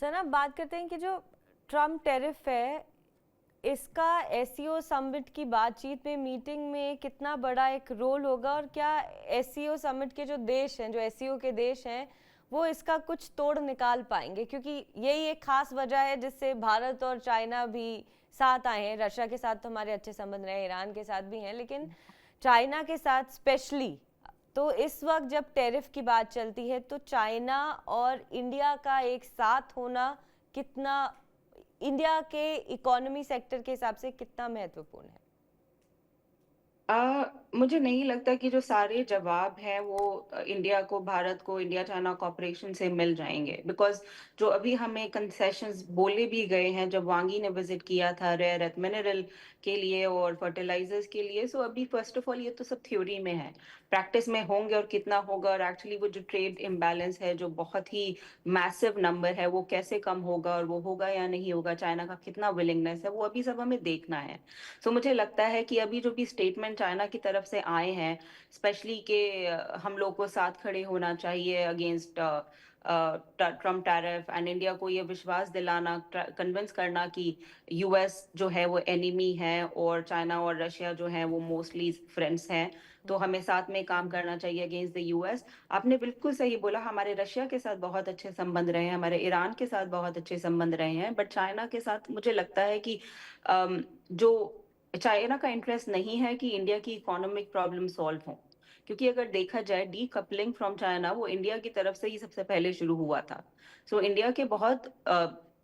सर, अब बात करते हैं कि जो ट्रम्प टैरिफ है, इसका एससीओ समिट की बातचीत में, मीटिंग में कितना बड़ा एक रोल होगा? और क्या एससीओ समिट के जो देश हैं, जो एससीओ के देश हैं, वो इसका कुछ तोड़ निकाल पाएंगे? क्योंकि यही एक खास वजह है जिससे भारत और चाइना भी साथ आए हैं। रशिया के साथ तो हमारे अच्छे संबंध रहे, ईरान के साथ भी हैं, लेकिन चाइना के साथ स्पेशली। तो इस वक्त जब टैरिफ की बात चलती है, तो चाइना और इंडिया का एक साथ होना कितना इंडिया के इकोनॉमी सेक्टर के हिसाब से कितना महत्वपूर्ण है? मुझे नहीं लगता कि जो सारे जवाब हैं वो इंडिया को, भारत को इंडिया चाइना कॉपरेशन से मिल जाएंगे, बिकॉज जो अभी हमें कंसेशंस बोले भी गए हैं जब वांगी ने विजिट किया था रेयर अर्थ मिनरल के लिए और फर्टिलाइजर्स के लिए, सो अभी फर्स्ट ऑफ ऑल ये तो सब थ्योरी में है। प्रैक्टिस में होंगे और कितना होगा, और एक्चुअली वो जो ट्रेड इम्बैलेंस है जो बहुत ही मैसिव नंबर है वो कैसे कम होगा और वो होगा या नहीं होगा, चाइना का कितना विलिंगनेस है, वो अभी सब हमें देखना है। सो मुझे लगता है कि अभी जो भी स्टेटमेंट चाइना की तरफ से आए हैं, स्पेशली कि हम लोग को साथ खड़े होना चाहिए against Trump tariff, and India को ये विश्वास दिलाना, कन्विंस करना कि यूएस जो है वो एनिमी है और चाइना और रशिया जो है वो मोस्टली फ्रेंड्स हैं, तो हमें साथ में काम करना चाहिए अगेंस्ट द यूएस। आपने बिल्कुल सही बोला, हमारे रशिया के साथ बहुत अच्छे संबंध रहे हैं, हमारे ईरान के साथ बहुत अच्छे संबंध रहे हैं, बट चाइना के साथ मुझे लगता है कि जो चाइना का इंटरेस्ट नहीं है कि इंडिया की इकोनॉमिक प्रॉब्लम सॉल्व हो, क्योंकि अगर देखा जाए डीकपलिंग फ्रॉम चाइना वो इंडिया की तरफ से ही सबसे पहले शुरू हुआ था। सो इंडिया के बहुत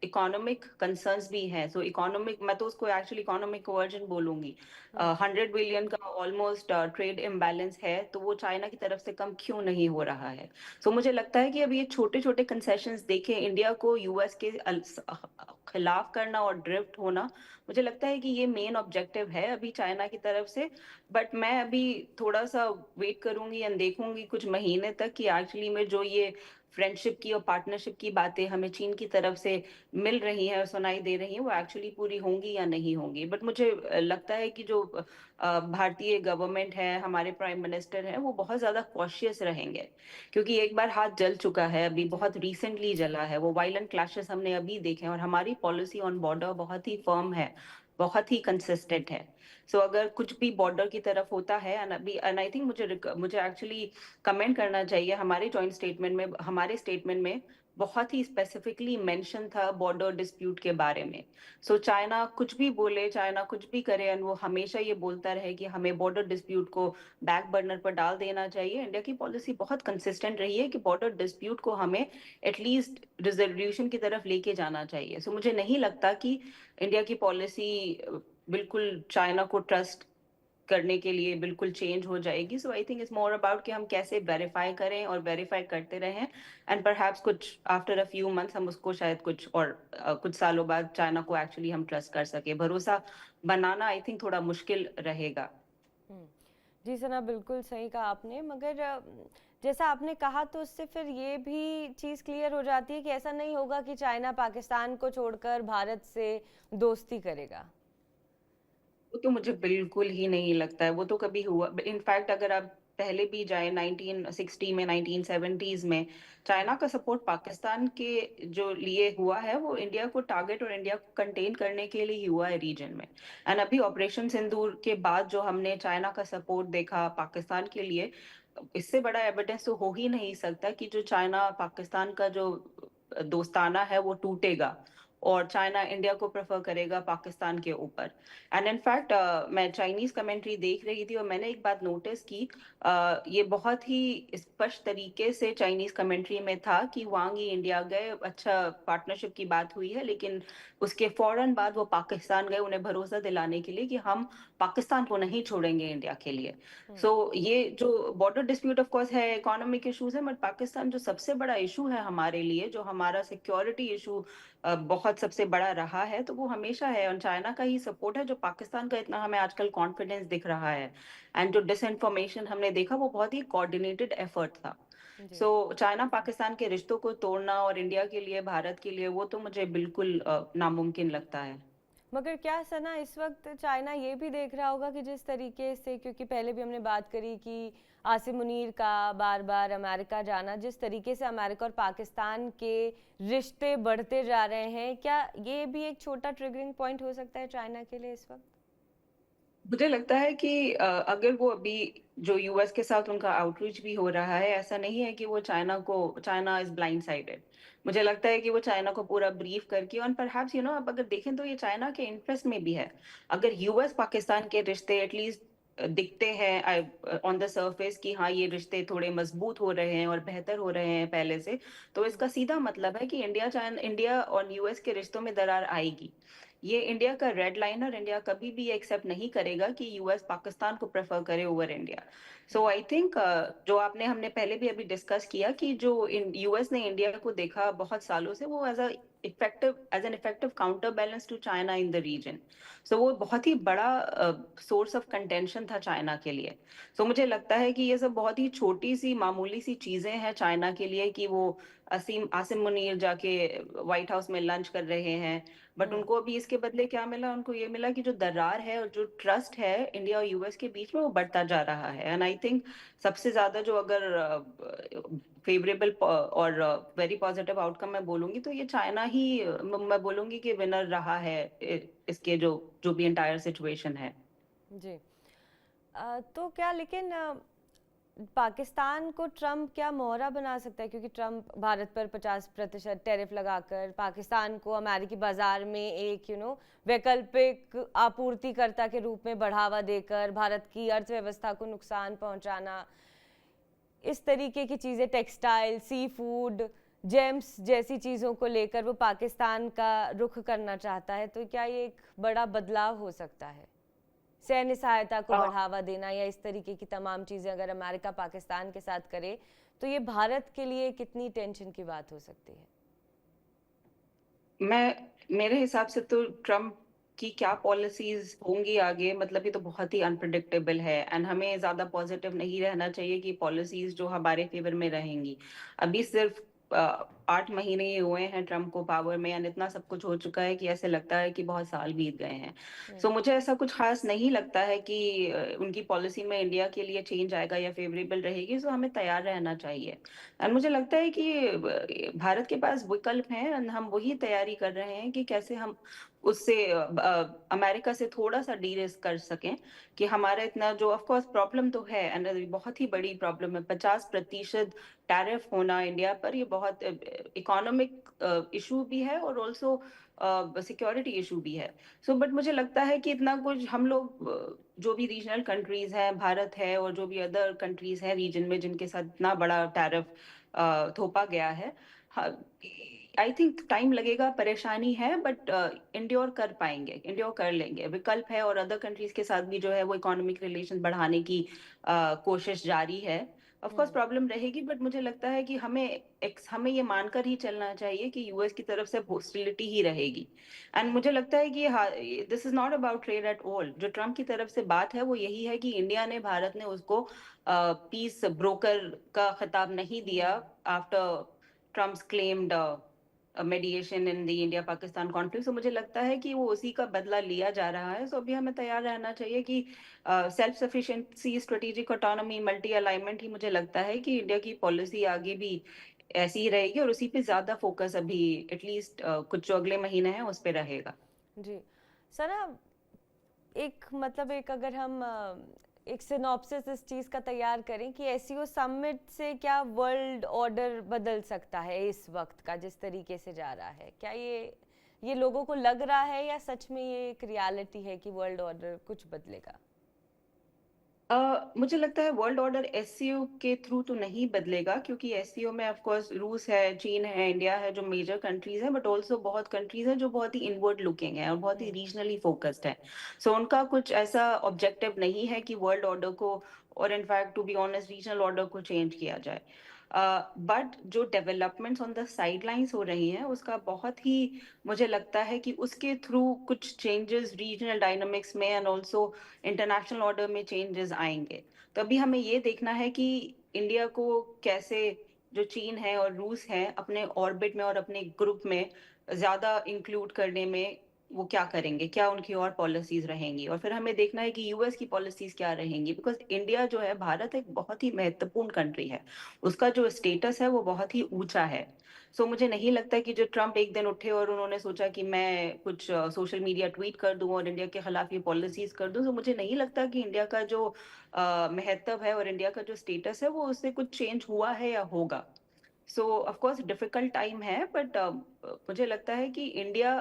इकोनॉमिक कंसर्न्स भी हैं, सो इकोनॉमिक, मैं तो उसको एक्चुअली इकोनॉमिक कोवर्जन बोलूंगी। 100 बिलियन का ऑलमोस्ट ट्रेड इम्बैलेंस है, तो वो चाइना की तरफ से कम क्यों नहीं हो रहा है? सो मुझे लगता है कि अब ये छोटे छोटे कंसेशंस देखें, इंडिया को यूएस के खिलाफ करना और ड्रिफ्ट होना, मुझे लगता है कि ये मेन ऑब्जेक्टिव है अभी चाइना की तरफ से। बट मैं अभी थोड़ा सा वेट करूंगी एंड देखूंगी कुछ महीने तक कि एक्चुअली में जो ये फ्रेंडशिप की और पार्टनरशिप की बातें हमें चीन की तरफ से मिल रही हैं और सुनाई दे रही हैं, वो एक्चुअली पूरी होंगी या नहीं होंगी। बट मुझे लगता है कि जो भारतीय गवर्नमेंट है, हमारे प्राइम मिनिस्टर हैं, वो बहुत ज्यादा कॉशियस रहेंगे, क्योंकि एक बार हाथ जल चुका है, अभी जी। बहुत रिसेंटली जला है, वो वायलेंट क्लैशेस हमने अभी देखे हैं, और हमारी पॉलिसी ऑन बॉर्डर बहुत ही फर्म है, बहुत ही कंसिस्टेंट है। सो अगर कुछ भी बॉर्डर की तरफ होता है, एंड अभी एंड आई थिंक मुझे एक्चुअली कमेंट करना चाहिए, हमारे जॉइंट स्टेटमेंट में, हमारे स्टेटमेंट में बहुत ही स्पेसिफिकली मेंशन था बॉर्डर डिस्प्यूट के बारे में। सो चाइना कुछ भी बोले, चाइना कुछ भी करे, एंड वो हमेशा ये बोलता रहे कि हमें बॉर्डर डिस्प्यूट को बैक बर्नर पर डाल देना चाहिए। इंडिया की पॉलिसी बहुत कंसिस्टेंट रही है कि बॉर्डर डिस्प्यूट को हमें एटलीस्ट रिजोल्यूशन की तरफ लेके जाना चाहिए। सो मुझे नहीं लगता कि इंडिया की पॉलिसी बिल्कुल चाइना को ट्रस्ट करने के लिए बिल्कुल चेंज हो जाएगी। So I think it's more about कि हम कैसे वेरीफाई करें और वेरीफाई करते रहें, एंड परहैप्स कुछ आफ्टर अ फ्यू मंथ्स हम उसको शायद कुछ और कुछ सालों बाद चाइना को एक्चुअली हम ट्रस्ट कर सके। भरोसा बनाना आई थिंक थोड़ा मुश्किल रहेगा। हम्म। जी सना, बिल्कुल सही कहा आपने, मगर जैसा आपने कहा तो उससे फिर ये भी चीज़ क्लियर हो जाती है कि ऐसा नहीं होगा कि चाइना पाकिस्तान को छोड़कर भारत से दोस्ती करेगा। वो तो मुझे बिल्कुल ही नहीं लगता है, वो तो कभी हुआ, इनफैक्ट अगर आप पहले भी जाए 1960 में, 1970s में, चाइना का सपोर्ट पाकिस्तान के जो लिए हुआ है वो इंडिया को टारगेट और इंडिया को कंटेन करने के लिए ही हुआ है रीजन में। एंड अभी ऑपरेशन सिंदूर के बाद जो हमने चाइना का सपोर्ट देखा पाकिस्तान के लिए, इससे बड़ा एविडेंस तो हो ही नहीं सकता कि जो चाइना पाकिस्तान का जो दोस्ताना है वो टूटेगा और चाइना इंडिया को प्रेफर करेगा पाकिस्तान के ऊपर। एंड इनफैक्ट मैं चाइनीज कमेंट्री देख रही थी और मैंने एक बात नोटिस की, ये बहुत ही स्पष्ट तरीके से चाइनीज कमेंट्री में था कि वांग ही इंडिया गए, अच्छा पार्टनरशिप की बात हुई है, लेकिन उसके फौरन बाद वो पाकिस्तान गए उन्हें भरोसा दिलाने के लिए कि हम पाकिस्तान को नहीं छोड़ेंगे इंडिया के लिए। सो ये जो बॉर्डर डिस्प्यूट ऑफ कोर्स है, इकोनॉमिक इश्यूज है, बट पाकिस्तान जो सबसे बड़ा इशू है हमारे लिए, जो हमारा सिक्योरिटी इशू बहुत सबसे बड़ा रहा है, तो वो हमेशा है, और चाइना का ही सपोर्ट है जो पाकिस्तान का इतना हमें आजकल कॉन्फिडेंस दिख रहा है। एंड जो डिसइंफॉर्मेशन हमने देखा वो बहुत ही कोऑर्डिनेटेड एफर्ट था। जी। सो चाइना पाकिस्तान के रिश्तों को तोड़ना और इंडिया के लिए, भारत के लिए, वो तो मुझे बिल्कुल नामुमकिन लगता है। मगर क्या सना इस वक्त चाइना ये भी देख रहा होगा कि जिस तरीके से, क्योंकि पहले भी हमने बात करी कि आसिम मुनीर का बार बार अमेरिका जाना, जिस तरीके से अमेरिका और पाकिस्तान के रिश्ते बढ़ते जा रहे हैं, क्या ये भी एक छोटा ट्रिगरिंग पॉइंट हो सकता है चाइना के लिए इस वक्त? मुझे लगता है कि अगर वो अभी जो यूएस के साथ उनका आउटरीच भी हो रहा है, ऐसा नहीं है कि वो चाइना इज ब्लाइंड साइडेड। मुझे लगता है कि वो चाइना को पूरा ब्रीफ करके, और परहैप्स अब अगर देखें तो ये चाइना के इंटरेस्ट में भी है। अगर यूएस पाकिस्तान के रिश्ते एटलीस्ट दिखते हैं ऑन द सरफेस कि हाँ ये रिश्ते थोड़े मजबूत हो रहे हैं और बेहतर हो रहे हैं पहले से, तो इसका सीधा मतलब है कि इंडिया और यूएस के रिश्तों में दरार आएगी। ये इंडिया का रेड लाइन, और इंडिया कभी भी एक्सेप्ट नहीं करेगा कि यूएस पाकिस्तान को प्रेफर करे over India. So I think जो आपने हमने पहले भी अभी डिस्कस किया कि जो यूएस ने इंडिया को देखा बहुत सालों से, वो as an effective counter balance to China in the region. So वो बहुत ही बड़ा सोर्स ऑफ कंटेंशन था चाइना के लिए। सो मुझे लगता है कि ये सब बहुत ही छोटी सी मामूली सी चीजें हैं चाइना के लिए, कि वो असीम आसिम मुनीर जाके व्हाइट हाउस में लंच कर रहे हैं, बट हम्म। उनको अभी इसके बदले क्या मिला? उनको ये मिला कि जो दरार है और जो ट्रस्ट है इंडिया और यूएस के बीच में, वो बढ़ता जा रहा है। एंड आई थिंक सबसे ज्यादा जो अगर फेवरेबल और वेरी पॉजिटिव आउटकम मैं बोलूंगी, तो ये चाइना ही मैं बोलूंगी कि विनर रहा है इसके जो जो भी एंटायर सिचुएशन है। जी। तो क्या लेकिन पाकिस्तान को ट्रम्प क्या मोहरा बना सकता है, क्योंकि ट्रम्प भारत पर 50% टैरिफ लगाकर पाकिस्तान को अमेरिकी बाजार में एक वैकल्पिक आपूर्तिकर्ता के रूप में बढ़ावा देकर भारत की अर्थव्यवस्था को नुकसान पहुंचाना, इस तरीके की चीज़ें, टेक्सटाइल, सी फूड, जेम्स जैसी चीज़ों को लेकर वो पाकिस्तान का रुख करना चाहता है, तो क्या ये एक बड़ा बदलाव हो सकता है? सैन्य सहायता को बढ़ावा देना या इस तरीके की तमाम चीजें अगर अमेरिका पाकिस्तान के साथ करे, तो ये भारत के लिए कितनी टेंशन की बात हो सकती है? मेरे हिसाब से तो ट्रम्प की क्या पॉलिसीज होंगी आगे, मतलब ये तो बहुत ही अनप्रिडिक्टेबल है। एंड हमें ज्यादा पॉजिटिव नहीं रहना चाहिए कि पॉलिसीज जो हमारे फेवर में रहेंगी। अभी सिर्फ 8 महीने ही हुए हैं ट्रम्प को पावर में, एंड इतना सब कुछ हो चुका है कि ऐसे लगता है कि बहुत साल बीत गए हैं। सो मुझे ऐसा कुछ खास नहीं लगता है कि उनकी पॉलिसी में इंडिया के लिए चेंज आएगा या फेवरेबल रहेगी। सो हमें तैयार रहना चाहिए। एंड मुझे लगता है कि भारत के पास विकल्प हैं, and हम वही तैयारी कर रहे हैं कि कैसे हम उससे अमेरिका से थोड़ा सा डी रिस्क कर सकें। कि हमारा इतना जो ऑफ कोर्स प्रॉब्लम तो है, एंड बहुत ही बड़ी प्रॉब्लम है, 50% टैरिफ होना इंडिया पर, ये बहुत इकोनॉमिक इशू भी है और ऑल्सो सिक्योरिटी इशू भी है। सो बट मुझे लगता है कि इतना कुछ हम लोग जो भी रीजनल कंट्रीज हैं, भारत है और जो भी अदर कंट्रीज हैं रीजन में जिनके साथ इतना बड़ा टैरिफ थोपा गया है, आई थिंक टाइम लगेगा, परेशानी है, बट इंड्योर कर पाएंगे, इंड्योर कर लेंगे, विकल्प है। और अदर कंट्रीज के साथ भी जो है वो इकोनॉमिक रिलेशन बढ़ाने की कोशिश जारी है। ऑफ कोर्स प्रॉब्लम रहेगी, बट मुझे लगता है कि हमें ये मानकर ही चलना चाहिए कि यूएस की तरफ से हॉस्टिलिटी ही रहेगी। एंड मुझे लगता है कि this is not about trade at all. जो ट्रम्प की तरफ से बात है वो यही है कि इंडिया ने, भारत ने उसको पीस ब्रोकर का खिताब नहीं दिया after Trump's claimed mediation in the India Pakistan conflict. So मुझे लगता है कि वो उसी का बदला लिया जा रहा है। सो अभी हमें तैयार रहना चाहिए कि self sufficiency, strategic autonomy, multi alignment ही मुझे लगता है कि इंडिया की पॉलिसी आगे भी ऐसी ही रहेगी, और उसी पे ज्यादा फोकस अभी एटलीस्ट कुछ जो अगले महीने हैं उस पे रहेगा। जी सना, एक मतलब एक अगर हम एक सिनॉप्सिस इस चीज़ का तैयार करें कि एससीओ समिट से क्या वर्ल्ड ऑर्डर बदल सकता है इस वक्त का जिस तरीके से जा रहा है, क्या ये लोगों को लग रहा है या सच में ये एक रियलिटी है कि वर्ल्ड ऑर्डर कुछ बदलेगा? मुझे लगता है वर्ल्ड ऑर्डर एससीओ के थ्रू तो नहीं बदलेगा, क्योंकि एससीओ में ऑफ कोर्स रूस है, चीन है, इंडिया है, जो मेजर कंट्रीज हैं, बट ऑल्सो बहुत कंट्रीज हैं जो बहुत ही इनवर्ड लुकिंग है और बहुत ही रीजनली फोकस्ड है। सो उनका कुछ ऐसा ऑब्जेक्टिव नहीं है कि वर्ल्ड ऑर्डर को, और in fact to be honest regional order को चेंज किया जाए। बट जो डेवलपमेंट्स ऑन द साइडलाइंस हो रही हैं उसका बहुत ही, मुझे लगता है कि उसके थ्रू कुछ चेंजेस रीजनल डायनामिक्स में एंड ऑल्सो इंटरनेशनल ऑर्डर में चेंजेस आएंगे। तो अभी हमें ये देखना है कि इंडिया को कैसे, जो चीन है और रूस है, अपने ऑर्बिट में और अपने ग्रुप में ज्यादा इंक्लूड करने में वो क्या करेंगे, क्या उनकी और पॉलिसीज रहेंगी। और फिर हमें देखना है कि यूएस की पॉलिसीज क्या रहेंगी, बिकॉज इंडिया जो है, भारत एक बहुत ही महत्वपूर्ण कंट्री है, उसका जो स्टेटस है वो बहुत ही ऊंचा है। सो मुझे नहीं लगता कि जो ट्रम्प एक दिन उठे और उन्होंने सोचा कि मैं कुछ सोशल मीडिया ट्वीट कर दूं और इंडिया के खिलाफ ये पॉलिसीज कर दूं, तो मुझे नहीं लगता कि इंडिया का जो महत्व है और इंडिया का जो स्टेटस है वो उससे कुछ चेंज हुआ है या होगा। सो ऑफ कोर्स डिफिकल्ट टाइम है, बट मुझे लगता है कि इंडिया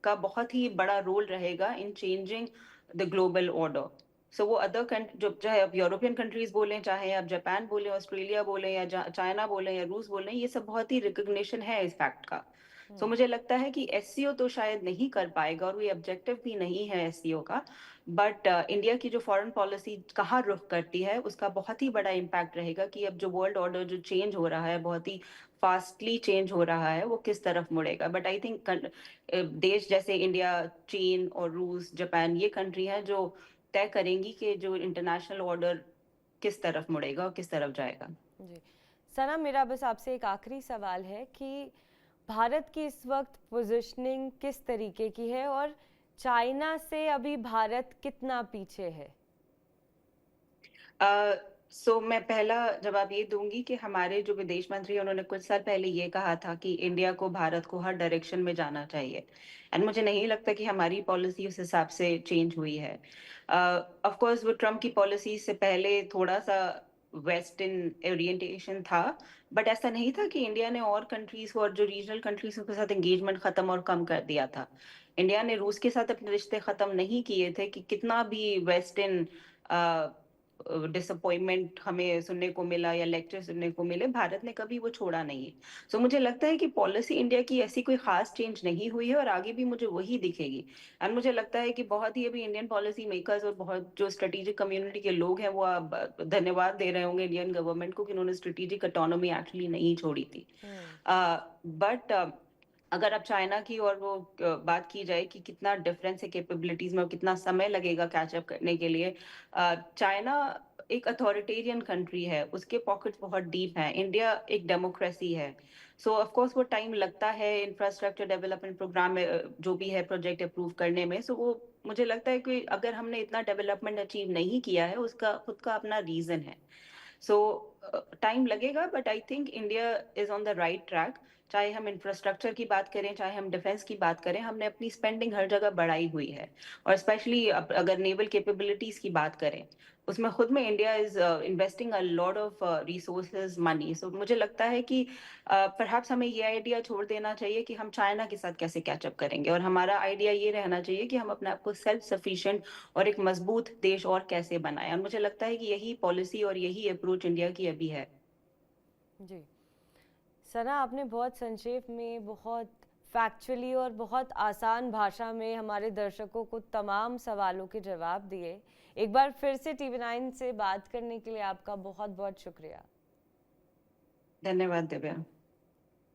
का बहुत ही बड़ा रोल रहेगा in changing the global order. So वो अदर जो चाहे आप यूरोपियन कंट्रीज बोलें, चाहे आप जापान बोलें, ऑस्ट्रेलिया बोलें या चाइना बोलें या रूस बोलें, ये सब बहुत ही रिकग्निशन है इस फैक्ट का। सो मुझे लगता है कि एससीओ तो शायद नहीं कर पाएगा और वो ऑब्जेक्टिव भी नहीं है एससीओ का। बट इंडिया की जो फॉरेन पॉलिसी कहाँ रुख करती है उसका बहुत ही बड़ा इम्पैक्ट रहेगा कि अब जो वर्ल्ड ऑर्डर जो चेंज हो रहा है, बहुत ही फास्टली चेंज हो रहा है, वो किस तरफ मुड़ेगा। बट आई थिंक देश जैसे इंडिया, चीन और रूस, जापान, ये कंट्री हैं जो तय करेंगी कि जो इंटरनेशनल ऑर्डर किस तरफ मुड़ेगा और किस तरफ जाएगा। जी सना, मेरा बस आपसे एक आखिरी सवाल है कि भारत की इस वक्त पोजीशनिंग किस तरीके की है और चाइना से अभी भारत कितना पीछे है? सो मैं पहला जवाब ये दूंगी कि हमारे जो विदेश मंत्री हैं, उन्होंने कुछ साल पहले ये कहा था कि इंडिया को, भारत को हर डायरेक्शन में जाना चाहिए। एंड मुझे नहीं लगता कि हमारी पॉलिसी उस हिसाब से चेंज हुई है। ऑफ कोर्स वो ट्रम्प की पॉलिसी से पहले थोड़ा सा वेस्टर्न ओरिएंटेशन था, बट ऐसा नहीं था कि इंडिया ने और कंट्रीज को और जो रीजनल कंट्रीज के साथ एंगेजमेंट खत्म और कम कर दिया था। इंडिया ने रूस के साथ अपने रिश्ते खत्म नहीं किए थे कि कितना भी वेस्टर्न डिसअपॉइंटमेंट हमें सुनने को मिला या लेक्चर सुनने को मिले, भारत ने कभी वो छोड़ा नहीं है। सो मुझे लगता है कि पॉलिसी इंडिया की ऐसी कोई खास चेंज नहीं हुई है और आगे भी मुझे वही दिखेगी। एंड मुझे लगता है कि बहुत ही अभी इंडियन पॉलिसी मेकर्स और बहुत जो स्ट्रेटेजिक कम्युनिटी के लोग हैं वो अब धन्यवाद दे रहे होंगे इंडियन गवर्नमेंट को कि उन्होंने स्ट्रेटेजिक ऑटोनॉमी एक्चुअली नहीं छोड़ी थी। बट अगर अब चाइना की और वो बात की जाए कि कितना डिफरेंस है कैपेबिलिटीज में और कितना समय लगेगा कैचअप करने के लिए, चाइना एक अथॉरिटेरियन कंट्री है, उसके पॉकेट्स बहुत डीप हैं। इंडिया एक डेमोक्रेसी है। सो ऑफ कोर्स वो टाइम लगता है इंफ्रास्ट्रक्चर डेवलपमेंट प्रोग्राम में, जो भी है प्रोजेक्ट अप्रूव करने में। सो वो मुझे लगता है कि अगर हमने इतना डेवलपमेंट अचीव नहीं किया है, उसका खुद का अपना रीजन है। सो टाइम लगेगा, but I think India is on the right track. चाहे हम इंफ्रास्ट्रक्चर की बात करें, चाहे हम डिफेंस की बात करें, हमने अपनी स्पेंडिंग हर जगह बढ़ाई हुई है। और स्पेशली अगर नेवल कैपेबिलिटीज की बात करें, उसमें खुद में India is investing a lot of resources, money. So मुझे लगता है कि परहैप्स हमें ये आइडिया छोड़ देना चाहिए कि हम चाइना के साथ कैसे कैचअप करेंगे, और हमारा आइडिया ये रहना चाहिए कि हम अपने आप को सेल्फ सफिशिएंट और एक मजबूत देश और कैसे बनाएं। और मुझे लगता है कि यही पॉलिसी और यही अप्रोच इंडिया की अभी है। जी सना, आपने बहुत संक्षेप में, बहुत फैक्चुअली और बहुत आसान भाषा में हमारे दर्शकों को तमाम सवालों के जवाब दिए। एक बार फिर से TV9 से बात करने के लिए आपका बहुत बहुत शुक्रिया। धन्यवाद दिव्या।